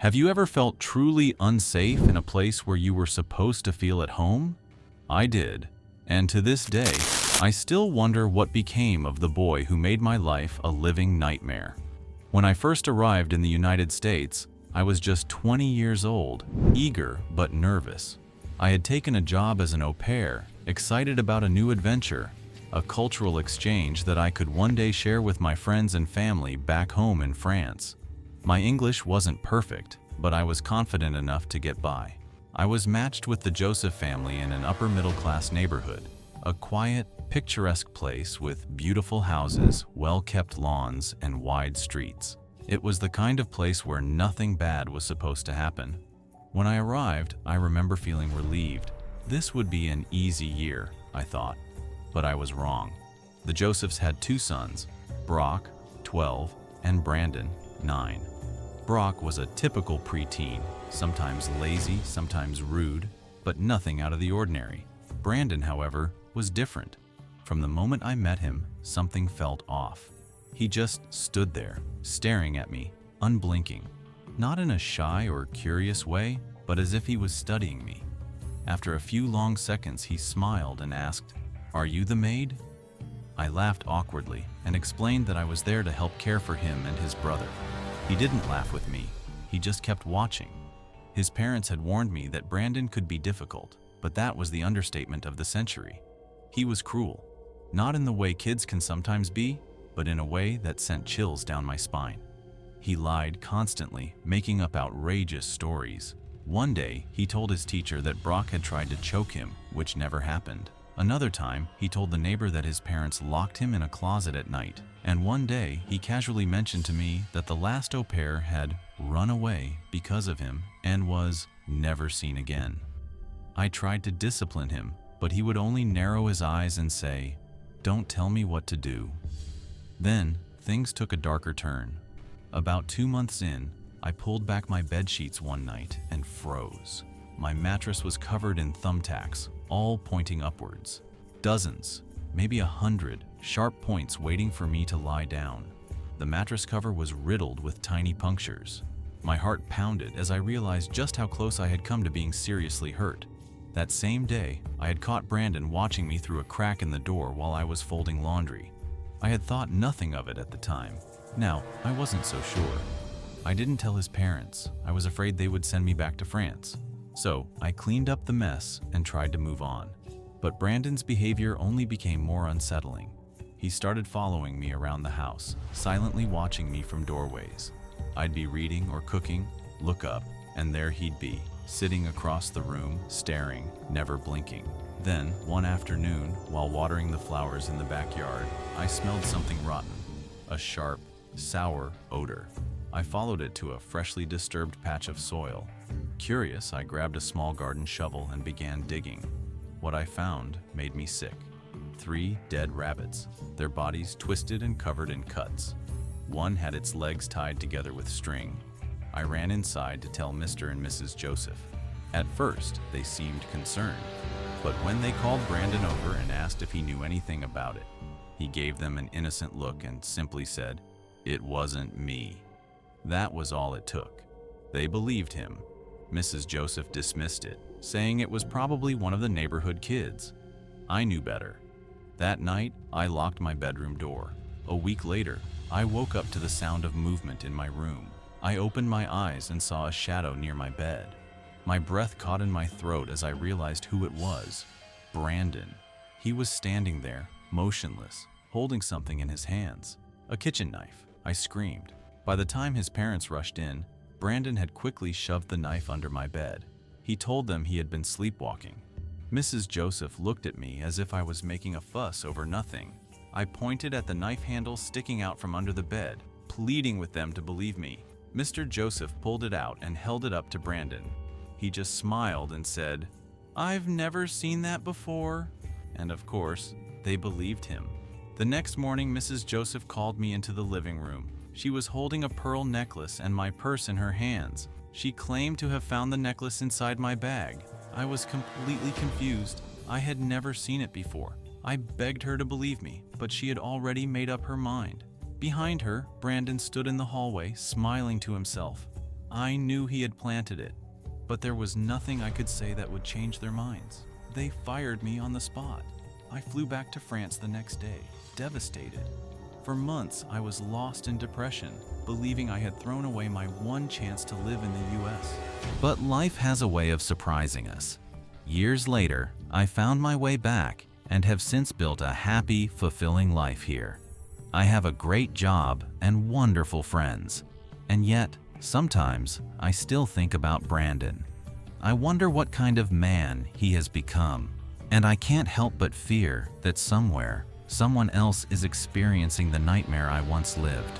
Have you ever felt truly unsafe in a place where you were supposed to feel at home? I did, and to this day, I still wonder what became of the boy who made my life a living nightmare. When I first arrived in the United States, I was just 20 years old, eager but nervous. I had taken a job as an au pair, excited about a new adventure, a cultural exchange that I could one day share with my friends and family back home in France. My English wasn't perfect, but I was confident enough to get by. I was matched with the Joseph family in an upper-middle-class neighborhood, a quiet, picturesque place with beautiful houses, well-kept lawns, and wide streets. It was the kind of place where nothing bad was supposed to happen. When I arrived, I remember feeling relieved. This would be an easy year, I thought. But I was wrong. The Josephs had two sons, Brock, 12, and Brandon, 9. Brock was a typical preteen, sometimes lazy, sometimes rude, but nothing out of the ordinary. Brandon, however, was different. From the moment I met him, something felt off. He just stood there, staring at me, unblinking. Not in a shy or curious way, but as if he was studying me. After a few long seconds, he smiled and asked, "Are you the maid?" I laughed awkwardly and explained that I was there to help care for him and his brother. He didn't laugh with me, he just kept watching. His parents had warned me that Brandon could be difficult, but that was the understatement of the century. He was cruel, not in the way kids can sometimes be, but in a way that sent chills down my spine. He lied constantly, making up outrageous stories. One day, he told his teacher that Brock had tried to choke him, which never happened. Another time, he told the neighbor that his parents locked him in a closet at night. And one day, he casually mentioned to me that the last au pair had run away because of him and was never seen again. I tried to discipline him, but he would only narrow his eyes and say, "Don't tell me what to do." Then, things took a darker turn. About 2 months in, I pulled back my bed sheets one night and froze. My mattress was covered in thumbtacks, all pointing upwards. Dozens, maybe 100, sharp points waiting for me to lie down. The mattress cover was riddled with tiny punctures. My heart pounded as I realized just how close I had come to being seriously hurt. That same day, I had caught Brandon watching me through a crack in the door while I was folding laundry. I had thought nothing of it at the time. Now, I wasn't so sure. I didn't tell his parents. I was afraid they would send me back to France. So, I cleaned up the mess and tried to move on. But Brandon's behavior only became more unsettling. He started following me around the house, silently watching me from doorways. I'd be reading or cooking, look up, and there he'd be, sitting across the room, staring, never blinking. Then, one afternoon, while watering the flowers in the backyard, I smelled something rotten, a sharp, sour odor. I followed it to a freshly disturbed patch of soil. Curious, I grabbed a small garden shovel and began digging. What I found made me sick. 3 dead rabbits, their bodies twisted and covered in cuts. One had its legs tied together with string. I ran inside to tell Mr. and Mrs. Joseph. At first, they seemed concerned, but when they called Brandon over and asked if he knew anything about it, he gave them an innocent look and simply said, "It wasn't me." That was all it took. They believed him. Mrs. Joseph dismissed it, saying it was probably one of the neighborhood kids. I knew better. That night, I locked my bedroom door. A week later, I woke up to the sound of movement in my room. I opened my eyes and saw a shadow near my bed. My breath caught in my throat as I realized who it was. Brandon. He was standing there, motionless, holding something in his hands. A kitchen knife. I screamed. By the time his parents rushed in, Brandon had quickly shoved the knife under my bed. He told them he had been sleepwalking. Mrs. Joseph looked at me as if I was making a fuss over nothing. I pointed at the knife handle sticking out from under the bed, pleading with them to believe me. Mr. Joseph pulled it out and held it up to Brandon. He just smiled and said, "I've never seen that before." And of course, they believed him. The next morning, Mrs. Joseph called me into the living room. She was holding a pearl necklace and my purse in her hands. She claimed to have found the necklace inside my bag. I was completely confused. I had never seen it before. I begged her to believe me, but she had already made up her mind. Behind her, Brandon stood in the hallway, smiling to himself. I knew he had planted it, but there was nothing I could say that would change their minds. They fired me on the spot. I flew back to France the next day, devastated. For months, I was lost in depression, believing I had thrown away my one chance to live in the US. But life has a way of surprising us. Years later, I found my way back and have since built a happy, fulfilling life here. I have a great job and wonderful friends. And yet, sometimes, I still think about Brandon. I wonder what kind of man he has become. And I can't help but fear that somewhere, someone else is experiencing the nightmare I once lived.